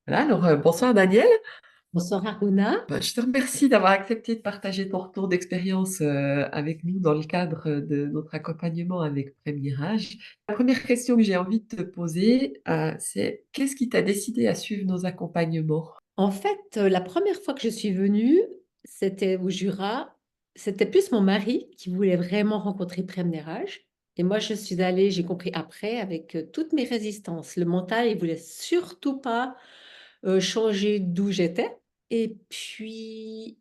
Voilà, alors, bonsoir Daniel. Bonsoir Aruna. Je te remercie d'avoir accepté de partager ton retour d'expérience avec nous dans le cadre de notre accompagnement avec Prémirage. La première question que j'ai envie de te poser, c'est qu'est-ce qui t'a décidé à suivre nos accompagnements? En fait, la première fois que je suis venue, c'était au Jura. C'était plus mon mari qui voulait vraiment rencontrer Prem Nérage. Et moi, je suis allée, j'ai compris après, avec toutes mes résistances. Le mental, il voulait surtout pas changer d'où j'étais. Et puis,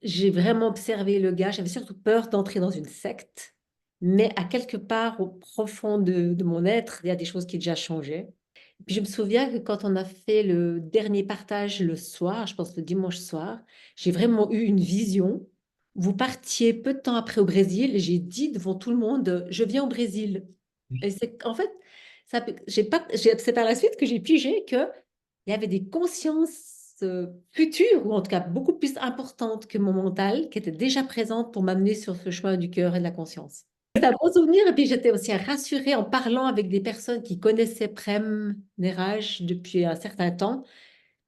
j'ai vraiment observé le gars. J'avais surtout peur d'entrer dans une secte. Mais à quelque part, au profond de mon être, il y a des choses qui déjà changé. Puis je me souviens que quand on a fait le dernier partage le soir, je pense le dimanche soir, j'ai vraiment eu une vision. Vous partiez peu de temps après au Brésil et j'ai dit devant tout le monde, je viens au Brésil. Et c'est en fait, j'ai pas, c'est par la suite que j'ai pigé qu'il y avait des consciences futures, ou en tout cas beaucoup plus importantes que mon mental, qui étaient déjà présentes pour m'amener sur ce chemin du cœur et de la conscience. C'est un bon souvenir. Et puis j'étais aussi rassurée en parlant avec des personnes qui connaissaient Prem Nérage depuis un certain temps,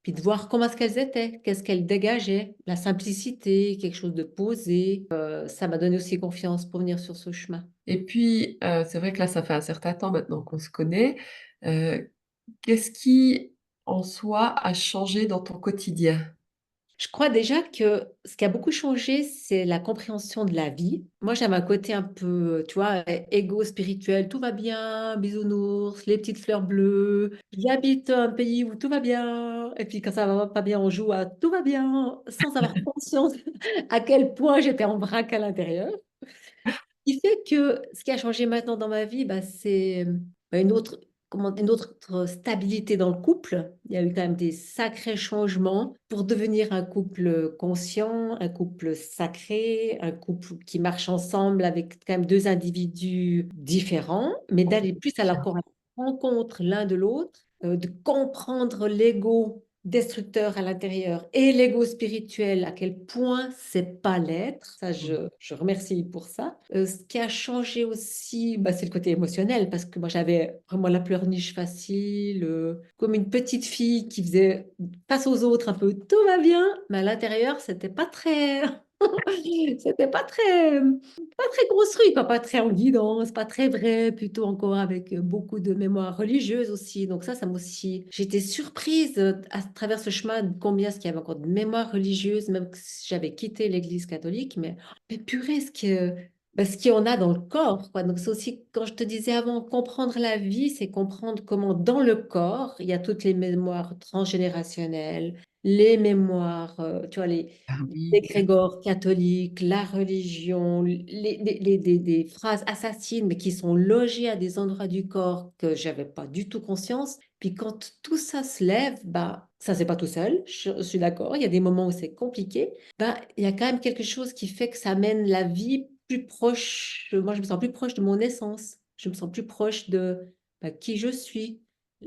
puis de voir comment est-ce qu'elles étaient, qu'est-ce qu'elles dégageaient, la simplicité, quelque chose de posé. Ça m'a donné aussi confiance pour venir sur ce chemin. Et puis, c'est vrai que là, ça fait un certain temps maintenant qu'on se connaît. Euh, Qu'est-ce qui, en soi, a changé dans ton quotidien? Je crois déjà que ce qui a beaucoup changé, c'est la compréhension de la vie. Moi, j'avais un côté un peu, tu vois, égo spirituel, tout va bien, bisounours, les petites fleurs bleues. J'habite un pays où tout va bien. Et puis quand ça va pas bien, on joue à tout va bien, sans avoir conscience à quel point j'étais en vrac à l'intérieur. Ce qui fait que ce qui a changé maintenant dans ma vie, c'est une autre, une autre stabilité dans le couple. Il y a eu quand même des sacrés changements pour devenir un couple conscient, un couple sacré, un couple qui marche ensemble avec quand même deux individus différents, mais d'aller plus à la rencontre l'un de l'autre, de comprendre l'ego destructeur à l'intérieur et l'ego spirituel, à quel point c'est pas l'être. Ça, je remercie pour ça. Ce qui a changé aussi, c'est le côté émotionnel, parce que moi, j'avais vraiment la pleurniche facile, comme une petite fille qui faisait face aux autres un peu tout va bien, mais à l'intérieur, c'était pas très. C'était pas très construit, quoi, pas très en guidance, pas très vrai, plutôt encore avec beaucoup de mémoire religieuse aussi. Donc ça m'a aussi... J'étais surprise à travers ce chemin de combien est-ce qu'il y avait encore de mémoire religieuse, même que j'avais quitté l'Église catholique, mais purée, ce qu'il y en a dans le corps, quoi. Donc c'est aussi, quand je te disais avant, comprendre la vie, c'est comprendre comment dans le corps, il y a toutes les mémoires transgénérationnelles, les mémoires, tu vois, Karmique. l'égrégore catholique, la religion, des phrases assassines, mais qui sont logées à des endroits du corps que j'avais pas du tout conscience. Puis quand tout ça se lève, ça c'est pas tout seul, je suis d'accord, il y a des moments où c'est compliqué. Il y a quand même quelque chose qui fait que ça mène la vie plus proche. Moi, je me sens plus proche de mon essence. Je me sens plus proche de qui je suis,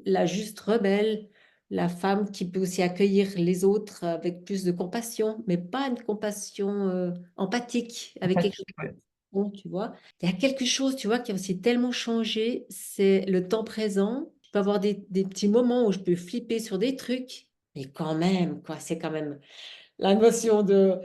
la juste rebelle, la femme qui peut aussi accueillir les autres avec plus de compassion, mais pas une compassion empathique, avec quelque chose Empathique, ouais. de bon, tu vois. Il y a quelque chose, tu vois, qui a aussi tellement changé, c'est le temps présent. Je peux avoir des petits moments où je peux flipper sur des trucs, mais quand même, quoi, c'est quand même la notion de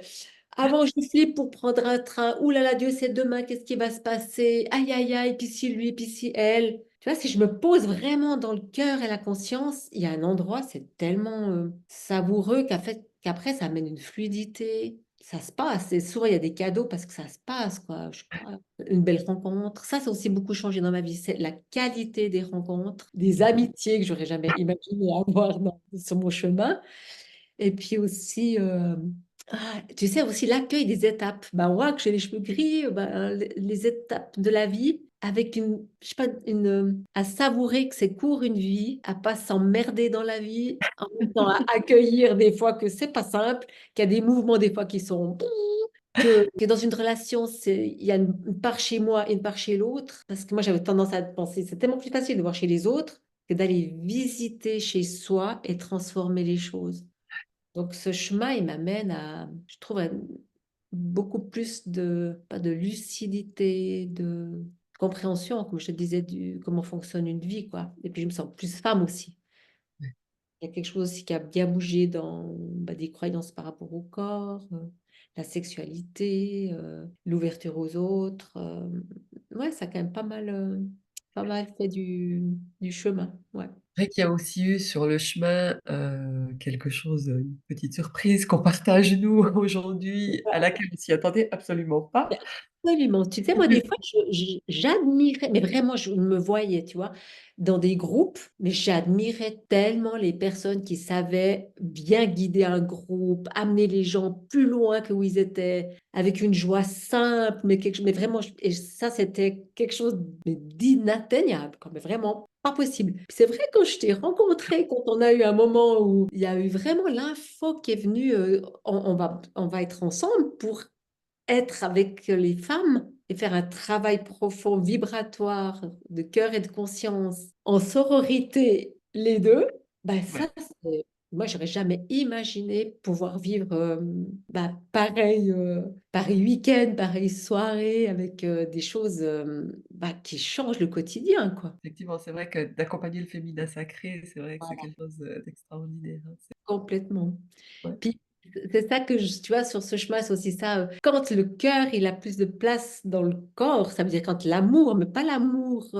avant, je flippe pour prendre un train. Ouh là là, Dieu sait demain, qu'est-ce qui va se passer? Aïe, aïe, aïe, puis si lui, puis si elle. Tu vois, si je me pose vraiment dans le cœur et la conscience, il y a un endroit, c'est tellement savoureux qu'après, ça amène une fluidité. Ça se passe. Et souvent, il y a des cadeaux parce que ça se passe, quoi. Je sais pas, une belle rencontre. Ça a aussi beaucoup changé dans ma vie. C'est la qualité des rencontres, des amitiés que j'aurais jamais imaginé avoir sur mon chemin. Et puis aussi, tu sais, aussi l'accueil des étapes. Moi, que j'ai les cheveux gris, les étapes de la vie, avec je sais pas, à savourer que c'est court une vie, à pas s'emmerder dans la vie, en même temps à accueillir des fois que c'est pas simple, qu'il y a des mouvements des fois qui sont... Que dans une relation, il y a une part chez moi et une part chez l'autre. Parce que moi, j'avais tendance à penser, c'est tellement plus facile de voir chez les autres que d'aller visiter chez soi et transformer les choses. Donc ce chemin, il m'amène à, je trouve, à beaucoup plus pas de lucidité, de compréhension, comme je te disais, comment fonctionne une vie, quoi. Et puis je me sens plus femme aussi. Il y a quelque chose aussi qui a bien bougé dans des croyances par rapport au corps, la sexualité, l'ouverture aux autres. Ouais, ça a quand même pas mal fait du chemin. Ouais. C'est vrai qu'il y a aussi eu sur le chemin, quelque chose, une petite surprise qu'on partage nous aujourd'hui, à laquelle on s'y attendait absolument pas. Absolument. Tu sais, moi, des fois, j'admirais, mais vraiment, je me voyais, tu vois, dans des groupes, mais j'admirais tellement les personnes qui savaient bien guider un groupe, amener les gens plus loin que où ils étaient, avec une joie simple, mais vraiment, et ça, c'était quelque chose d'inatteignable, quoi, mais vraiment pas possible. Puis c'est vrai, quand je t'ai rencontré, quand on a eu un moment où il y a eu vraiment l'info qui est venue, on va être ensemble pour être avec les femmes et faire un travail profond, vibratoire, de cœur et de conscience, en sororité, les deux, bah Ouais, ça, moi, j'aurais jamais imaginé pouvoir vivre pareil week-end, pareille soirée, avec des choses qui changent le quotidien, quoi. effectivement, c'est vrai que d'accompagner le féminin sacré, c'est vrai que c'est Voilà, quelque chose, d'extraordinaire, hein, complètement. ouais. Puis, c'est ça que, tu vois, sur ce chemin, c'est aussi ça. Quand le cœur, il a plus de place dans le corps, ça veut dire quand l'amour, mais pas l'amour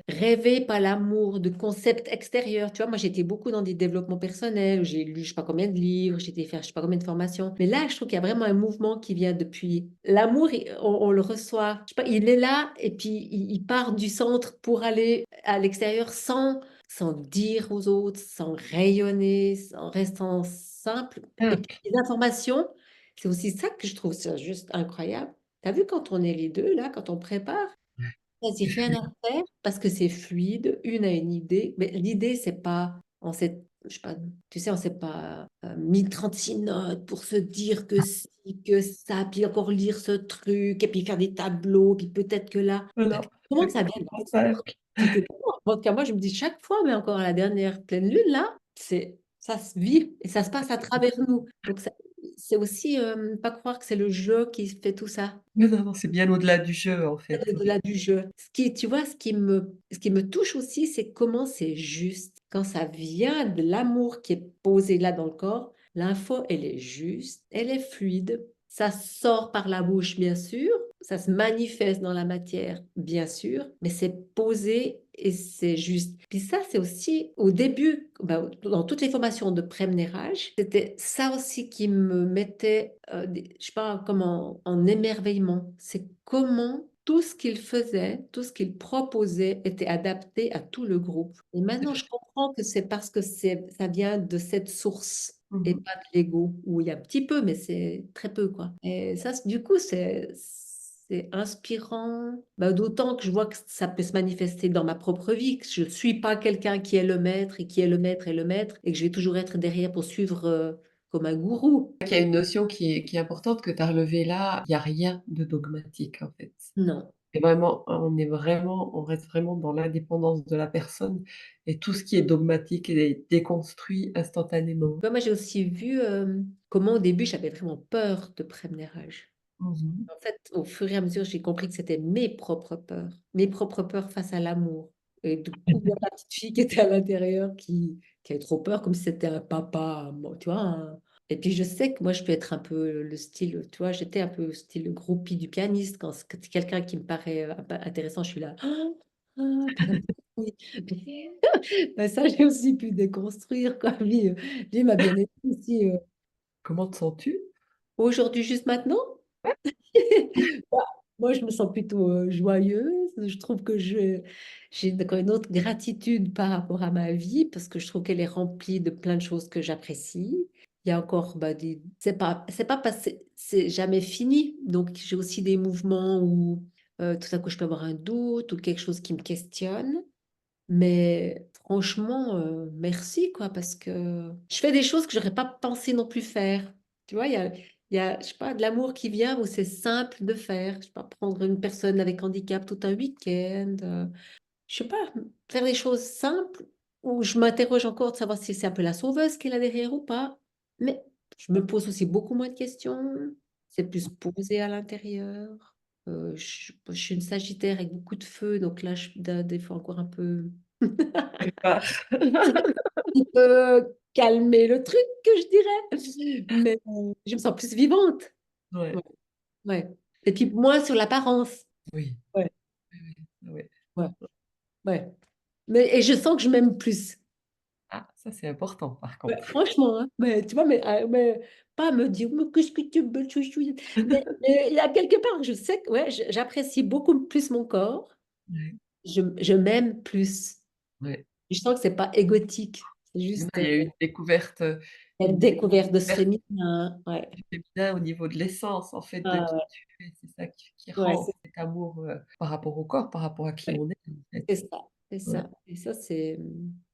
rêvé, pas l'amour de concept extérieur. Tu vois, moi, j'étais beaucoup dans des développements personnels, où j'ai lu je sais pas combien de livres, j'ai été faire je sais pas combien de formations. Mais là, je trouve qu'il y a vraiment un mouvement qui vient depuis. L'amour, on le reçoit. Je sais pas, il est là et puis il part du centre pour aller à l'extérieur sans dire aux autres, sans rayonner, en restant simple. Et puis Simple. les informations, c'est aussi ça que je trouve ça juste incroyable. Tu as vu quand on est les deux, là, quand on prépare, quasi C'est rien fluide. à faire parce que c'est fluide, une a une idée, mais l'idée, c'est pas, je sais pas, tu sais, on s'est pas mis 36 notes pour se dire que si, que ça, puis encore lire ce truc, et puis faire des tableaux, puis peut-être que là, Voilà, comment c'est que ça vient? complètement simple. C'était bon. En tout cas, moi, je me dis chaque fois, mais encore à la dernière pleine lune, là, ça se vit et ça se passe à travers nous. Donc, c'est aussi pas croire que c'est le jeu qui fait tout ça, Mais non, non, c'est bien au-delà du jeu, en fait. au-delà du jeu. Tu vois, ce qui me touche aussi, c'est comment c'est juste. Quand ça vient de l'amour qui est posé là dans le corps, l'info, elle est juste, elle est fluide. Ça sort par la bouche, bien sûr. Ça se manifeste dans la matière, bien sûr, mais c'est posé et c'est juste. Puis ça, c'est aussi au début, dans toutes les formations de préménage, c'était ça aussi qui me mettait, je sais pas comment, en émerveillement. C'est comment tout ce qu'il faisait, tout ce qu'il proposait était adapté à tout le groupe. Et maintenant, je comprends que c'est parce que ça vient de cette source et Mmh. pas de l'ego, où il y a un petit peu, mais c'est très peu, quoi. Et ça, du coup, c'est inspirant. D'autant que je vois que ça peut se manifester dans ma propre vie, que je ne suis pas quelqu'un qui est le maître et qui est le maître et le maître, et que je vais toujours être derrière pour suivre comme un gourou. Il y a une notion qui est importante que tu as relevée là, il y a rien de dogmatique, en fait. Non. Et vraiment, on reste vraiment dans l'indépendance de la personne et tout ce qui est dogmatique est déconstruit instantanément. Tu vois, moi, j'ai aussi vu comment au début, j'avais vraiment peur de préménage. Mmh mh. En fait, au fur et à mesure, j'ai compris que c'était mes propres peurs face à l'amour. Et du coup, il y a la petite fille qui était à l'intérieur qui avait trop peur, comme si c'était un papa, moi, tu vois. Et puis, je sais que moi, je peux être un peu le style, tu vois, j'étais un peu le style groupie du pianiste. Quand c'est quelqu'un qui me paraît intéressant, je suis là. Ah, ah, puis comme oui. Ben, ça, j'ai aussi pu déconstruire, quoi. Lui m'a bien aidé aussi. Comment te sens-tu? Aujourd'hui, juste maintenant, bah, moi, je me sens plutôt joyeuse. Je trouve que j'ai encore une autre gratitude par rapport à ma vie parce que je trouve qu'elle est remplie de plein de choses que j'apprécie. Il y a encore c'est pas passé, c'est jamais fini. Donc, j'ai aussi des mouvements où tout à coup, je peux avoir un doute ou quelque chose qui me questionne. Mais franchement, merci, quoi, parce que je fais des choses que j'aurais pas pensé non plus faire. Tu vois, il y a, je sais pas, de l'amour qui vient où c'est simple de faire. Je sais pas, prendre une personne avec handicap tout un week-end. Je sais pas, faire des choses simples où je m'interroge encore de savoir si c'est un peu la sauveuse qui est là derrière ou pas. Mais je me pose aussi beaucoup moins de questions. C'est plus posé à l'intérieur. Je suis une Sagittaire avec beaucoup de feu, donc là, des fois encore un peu. Quelque Qui peut calmer le truc, que je dirais. Mais je me sens plus vivante. Ouais. Ouais, Ouais. Et puis moins sur l'apparence. oui, Ouais. oui, oui, ouais. Ouais. Ouais. Et je sens que je m'aime plus. Ah, ça, c'est important, par Ouais, contre. franchement, hein. Mais tu vois, mais pas me dire, mais qu'est-ce que tu veux, chouchou. Mais il y a quelque part, je sais que ouais, j'apprécie beaucoup plus mon corps. Ouais, Je m'aime plus. ouais. Je sens que c'est pas égotique. C'est Non, juste il y a la une découverte de ce découverte féminin. Ouais. du féminin au niveau de l'essence, en fait, de Ah, qui ouais. tu es. C'est ça qui Ouais, rend cet amour, par rapport au corps, par rapport à qui ouais, on est, en fait. c'est ça. C'est Ouais. ça. Et ça, c'est.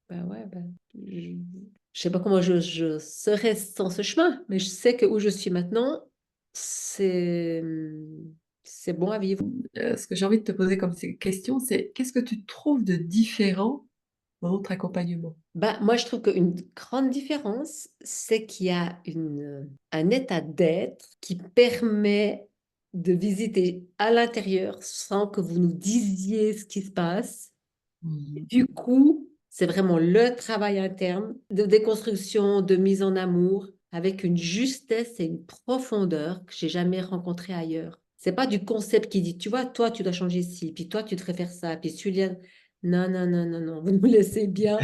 Ben ouais, ben, je sais pas comment je serais sans ce chemin, mais je sais que où je suis maintenant, c'est c'est bon à vivre. Ce que j'ai envie de te poser comme question, c'est qu'est-ce que tu trouves de différent dans notre accompagnement? Bah, moi, je trouve qu'une grande différence, c'est qu'il y a un état d'être qui permet de visiter à l'intérieur sans que vous nous disiez ce qui se passe. Mmh. Du coup, c'est vraiment le travail interne de déconstruction, de mise en amour, avec une justesse et une profondeur que j'ai jamais rencontrée ailleurs. C'est pas du concept qui dit, tu vois, toi, tu dois changer ci, puis toi, tu devrais faire ça, puis celui-là, non, non, non, non, non, vous nous laissez bien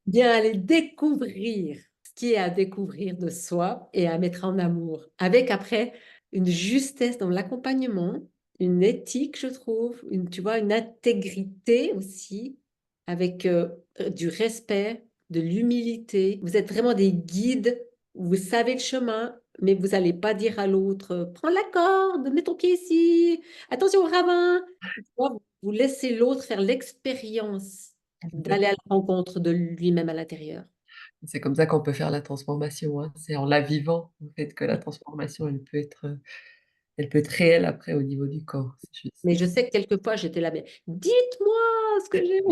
bien aller découvrir ce qui est à découvrir de soi et à mettre en amour, avec après une justesse dans l'accompagnement, une éthique, je trouve, tu vois, une intégrité aussi, avec du respect, de l'humilité. Vous êtes vraiment des guides, vous savez le chemin, mais vous n'allez pas dire à l'autre, prends la corde, mets ton pied ici, attention au ravin. Tu vois, vous laissez l'autre faire l'expérience d'aller à la rencontre de lui-même à l'intérieur. C'est comme ça qu'on peut faire la transformation, hein. C'est en la vivant, en fait, que la transformation, elle peut être réelle après au niveau du corps. C'est juste Mais je sais que quelquefois, j'étais là, mais dites-moi ce que j'ai.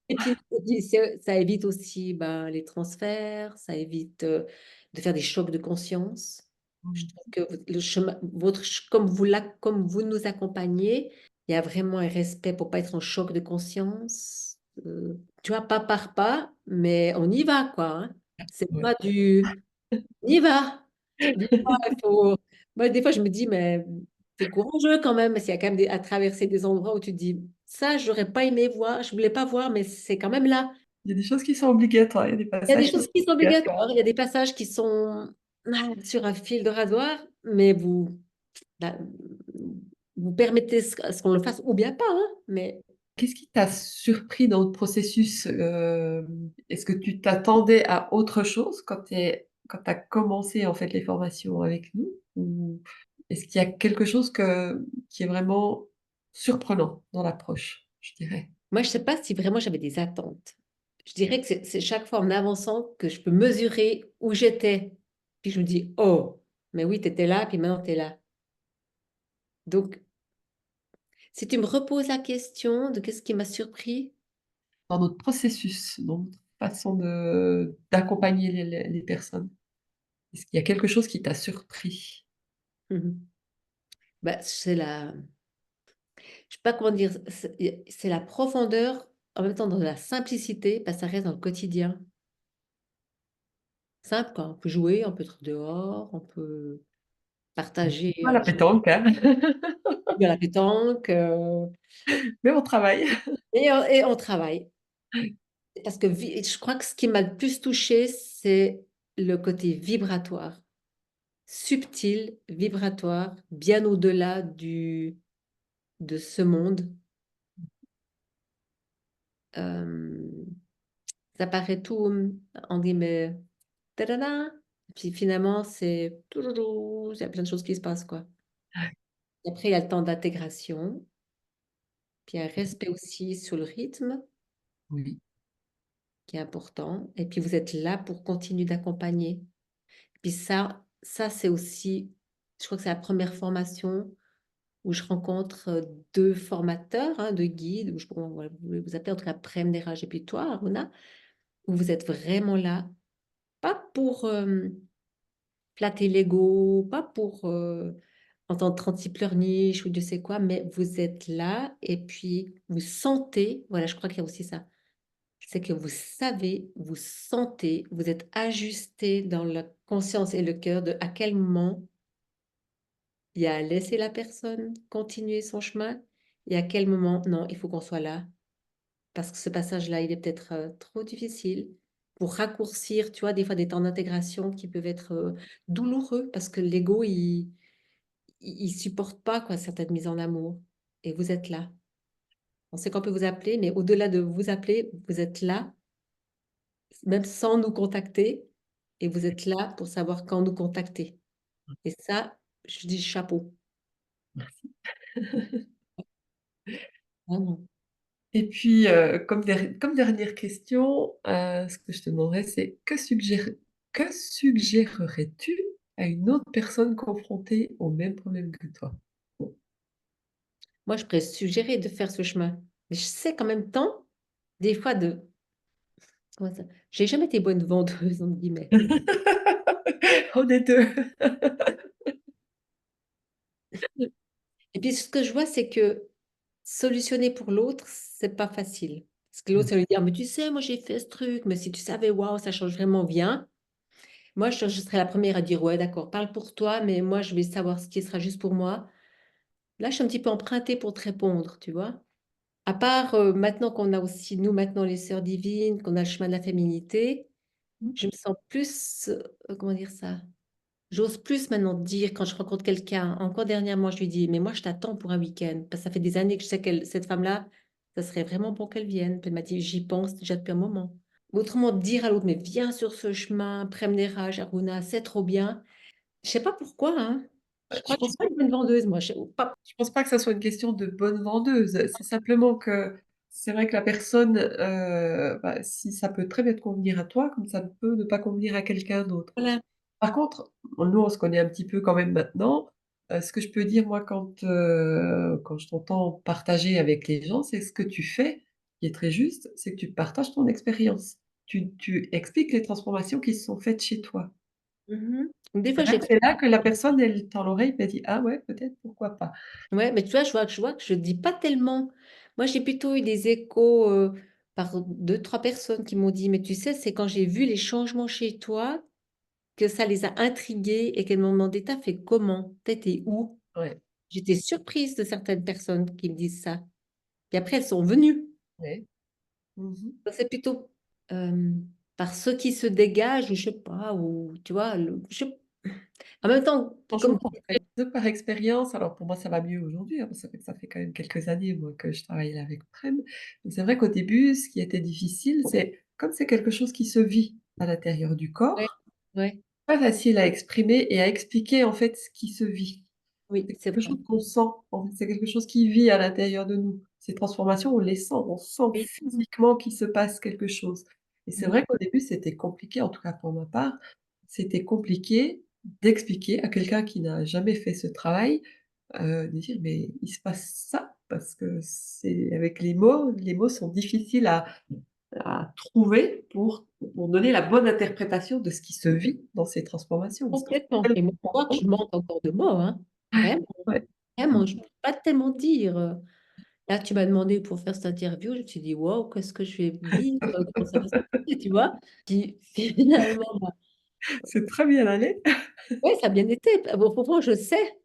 Et puis, ça évite aussi ben, les transferts, ça évite de faire des chocs de conscience. Je trouve que le chemin, comme vous nous accompagnez, il y a vraiment un respect pour pas être en choc de conscience. Tu vois, pas par pas, mais on y va, quoi. Hein. C'est ouais. pas du on y va. Des fois, Moi, des fois, je me dis, mais c'est courageux quand même, parce qu'il y a quand même à traverser des endroits où tu te dis, ça, j'aurais pas aimé voir, je voulais pas voir, mais c'est quand même là. Il y a des choses qui sont obligatoires, il y a des Il y a des passages qui choses sont qui sont obligatoires. obligatoires, il y a des passages qui sont sur un fil de rasoir, mais bah, vous permettez ce qu'on le fasse, ou bien pas, hein, mais Qu'est-ce qui t'a surpris dans le processus? Est-ce que tu t'attendais à autre chose quand tu as commencé, en fait, les formations avec nous? Ou est-ce qu'il y a quelque chose qui est vraiment surprenant dans l'approche, je dirais? moi, je sais pas si vraiment j'avais des attentes. Je dirais que c'est chaque fois en avançant que je peux mesurer où j'étais. Puis je me dis, oh, mais oui, tu étais là, puis maintenant tu es là. Donc, si tu me reposes la question de qu'est-ce qui m'a surpris, Dans notre processus, dans notre façon d'accompagner les personnes? Est-ce qu'il y a quelque chose qui t'a surpris? mhm, bah, je sais pas comment dire, c'est la profondeur, en même temps dans la simplicité, parce que ça reste dans le quotidien. Simple, quoi. On peut jouer, on peut être dehors, on peut partager, Pas la je sais pétanque, hein, pas, à la pétanque, mais on travaille. et on travaille. Parce que je crois que ce qui m'a le plus touchée, c'est le côté vibratoire, subtil, vibratoire, bien au-delà de ce monde. Euh, Ça paraît tout, en guillemets, tadada. Puis finalement, c'est touloulou, il y a plein de choses qui se passent, quoi. Et après, il y a le temps d'intégration, puis il y a un respect aussi sur le rythme, Oui, qui est important. Et puis vous êtes là pour continuer d'accompagner. Puis ça c'est aussi, je crois que c'est la première formation où je rencontre deux formateurs, hein, deux guides, ou je sais pas comment vous appelez, en tout cas, Prem, Néraj et puis toi, Aruna, où vous êtes vraiment là, pas pour flatter l'ego, pas pour en tant que 36 pleurniche ou Dieu sait quoi, mais vous êtes là et puis vous sentez, voilà, je crois qu'il y a aussi ça, c'est que vous savez, vous sentez, vous êtes ajusté dans la conscience et le cœur de à quel moment il y a à laisser la personne continuer son chemin et à quel moment, non, il faut qu'on soit là. Parce que ce passage-là, il est peut-être trop difficile pour raccourcir, tu vois, des fois des temps d'intégration qui peuvent être douloureux parce que l'ego, il supporte pas quoi, certaines mises en amour. Et vous êtes là. On sait qu'on peut vous appeler, mais au-delà de vous appeler, vous êtes là, même sans nous contacter. Et vous êtes là pour savoir quand nous contacter. Et ça, je dis chapeau. Merci. Vraiment. Et puis, comme dernière question, ce que je te demanderais, c'est que suggérerais-tu à une autre personne confrontée au même problème que toi? Moi, je pourrais suggérer de faire ce chemin. Mais je sais qu'en même temps, des fois, comment ça, j'ai jamais été bonne vendeuse, entre guillemets. On est deux. Et puis, ce que je vois, c'est que solutionner pour l'autre, c'est pas facile. Parce que l'autre, ça veut dire, mais tu sais, moi, j'ai fait ce truc, mais si tu savais, waouh, ça change vraiment bien. Moi, je serais la première à dire, ouais, d'accord, parle pour toi, mais moi, je vais savoir ce qui sera juste pour moi. Là, je suis un petit peu empruntée pour te répondre, tu vois. À part maintenant qu'on a aussi, nous, maintenant, les sœurs divines, qu'on a le chemin de la féminité, je me sens plus, comment dire ça? J'ose plus maintenant dire quand je rencontre quelqu'un. Encore dernièrement, je lui dis, mais moi, je t'attends pour un week-end. Parce que ça fait des années que je sais que cette femme-là, ça serait vraiment bon qu'elle vienne. Puis elle m'a dit, j'y pense déjà depuis un moment. Autrement, dire à l'autre, mais viens sur ce chemin, Premneraj, Aruna, c'est trop bien. Je sais pas pourquoi, hein. Je Je crois que je pense suis pas une bonne vendeuse, moi. Pas... Je pense pas que ça soit une question de bonne vendeuse. C'est simplement que c'est vrai que la personne, bah, si ça peut très bien te convenir à toi, comme ça peut ne pas convenir à quelqu'un d'autre. Voilà. Par contre, nous, on se connaît un petit peu quand même maintenant. Ce que je peux dire, moi, quand je t'entends partager avec les gens, c'est ce que tu fais, qui est très juste, c'est que tu partages ton expérience. Tu expliques les transformations qui se sont faites chez toi. Mhm. Des C'est fois, là j'explique. c'est là que la personne, elle tend l'oreille, et elle dit: «Ah ouais, peut-être, pourquoi pas?» Ouais, mais tu vois, je vois que je dis pas tellement. Moi, j'ai plutôt eu des échos par deux, trois personnes qui m'ont dit, mais tu sais, c'est quand j'ai vu les changements chez toi que ça les a intrigués et qu'elles m'ont demandé, t'as fait comment? T'étais où? Ouais, J'étais surprise de certaines personnes qui me disent ça. Et après, elles sont venues. ouais. Mmh. Donc, c'est plutôt euh, par ceux qui se dégagent, ou je sais pas, ou tu vois, en même temps, Franchement, comme pour quelqu'un de par expérience, alors pour moi ça va mieux aujourd'hui, hein, parce que ça fait quand même quelques années moi que je travaille là avec Prem. Mais c'est vrai qu'au début, ce qui était difficile, c'est comme c'est quelque chose qui se vit à l'intérieur du ouais, corps, ouais, pas facile à exprimer et à expliquer en fait ce qui se vit. oui, C'est c'est quelque vrai. chose qu'on sent, en fait, c'est quelque chose qui vit à l'intérieur de nous. Ces transformations, on sent Oui. physiquement qu'il se passe quelque chose. Et c'est Mhm. vrai qu'au début, c'était compliqué, en tout cas pour ma part, c'était compliqué d'expliquer à quelqu'un qui n'a jamais fait ce travail, de dire: «Mais il se passe ça», parce que c'est avec les mots sont difficiles à trouver pour donner la bonne interprétation de ce qui se vit dans ces transformations, parce que c'est Complètement. tellement Et moi, je crois que profond. je manque encore de mots, hein. Ouais, Vraiment, ouais. vraiment, je ne peux pas tellement dire. Là, tu m'as demandé pour faire cette interview, je me suis dit, waouh, qu'est-ce que je vais dire, comment ça va se passer, tu vois? Puis finalement, bah, C'est très bien allé. ouais, ça a bien été. Bon, pourtant, je sais.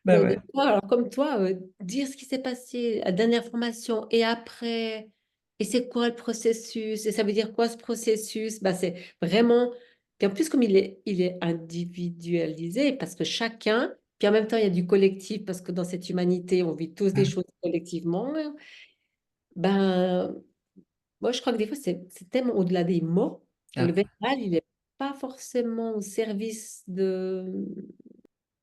Bah, Mais ouais. des fois, alors comme toi, dire ce qui s'est passé, la dernière formation et après, et c'est quoi le processus, et ça veut dire quoi ce processus? Bah, c'est vraiment, puis en plus comme il est individualisé, parce que chacun, puis en même temps il y a du collectif, parce que dans cette humanité, on vit tous des Ah, choses collectivement, hein. Ben, moi je crois que des fois c'est tellement au-delà des mots que le ah. verbal, il n'est pas forcément au service de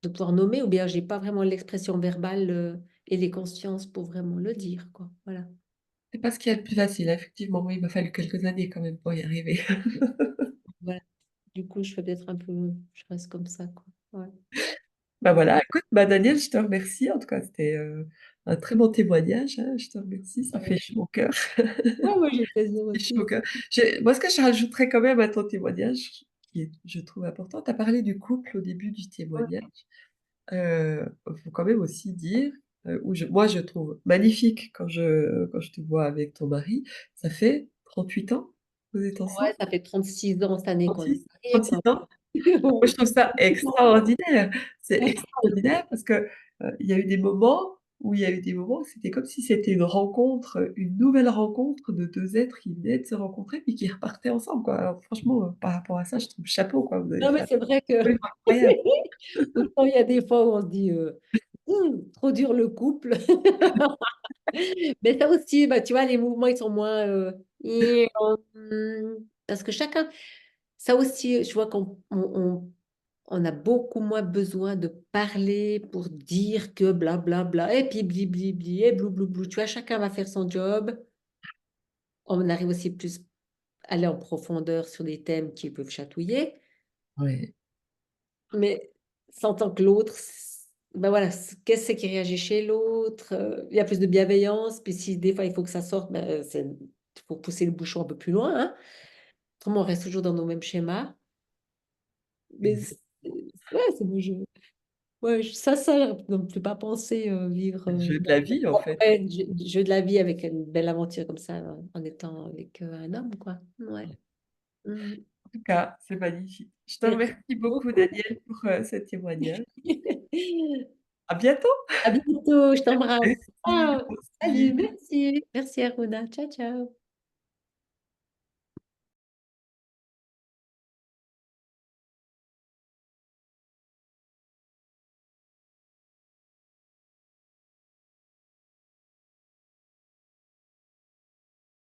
pouvoir nommer, ou bien j'ai pas vraiment l'expression verbale et les consciences pour vraiment le dire, quoi. Voilà. C'est pas ce qu'il y a de plus facile, effectivement. Moi, il m'a fallu quelques années quand même pour y arriver. Voilà. Du coup, je fais peut-être un peu, je reste comme ça, quoi. Ouais. Bah, voilà, écoute, bah, Daniel, je te remercie. En tout cas, c'était, un très bon témoignage, hein. Je te remercie, ça fait Ouais, chaud au cœur. ouais, moi j'ai plaisir Ça fait chaud au aussi. cœur. Moi, ce que je rajouterais quand même à ton témoignage, qui est, je trouve important, tu as parlé du couple au début du Ouais. témoignage. faut quand même aussi dire, ou moi je trouve magnifique quand je te vois avec ton mari, ça fait 38 ans que vous êtes Ouais, ensemble? ça fait 36 ans cette année qu'on est 36? mariés, 36 quoi. ans? Moi, je trouve ça extraordinaire. C'est extraordinaire parce que, il y a eu des moments où c'était comme si c'était une rencontre, une nouvelle rencontre de 2 êtres qui venaient de se rencontrer puis qui repartaient ensemble, quoi. Alors franchement, par rapport à ça, je trouve chapeau, quoi, vous avez Non, fait mais un c'est vrai que truc incroyable. autant il y a des fois où on se dit, trop dur le couple. Mais ça aussi, bah, tu vois, les mouvements, ils sont moins, parce que chacun, ça aussi, je vois qu'on a beaucoup moins besoin de parler pour dire que blablabla, et puis blibli, et bloublou. Tu vois, chacun va faire son job. On arrive aussi plus à aller en profondeur sur des thèmes qui peuvent chatouiller, Ouais, mais sentant que l'autre, ben voilà, qu'est-ce qui réagit chez l'autre, il y a plus de bienveillance, puis si des fois il faut que ça sorte, ben, c'est pour pousser le bouchon un peu plus loin, hein. Autrement, on reste toujours dans nos mêmes schémas. Mais exact. ouais, c'est bon, ouais, ça ne me fait pas penser vivre Le jeu de la vie, en fait. ouais, jeu de la vie avec une belle aventure comme ça, en étant avec un homme, quoi. Ouais. Mm. En tout cas, c'est magnifique. Je te Merci remercie beaucoup, beaucoup. Daniel, pour, ce témoignage. À bientôt! À bientôt, je t'embrasse. Merci, Ciao. moi aussi. Salut, merci. Merci Aruna. Ciao, ciao.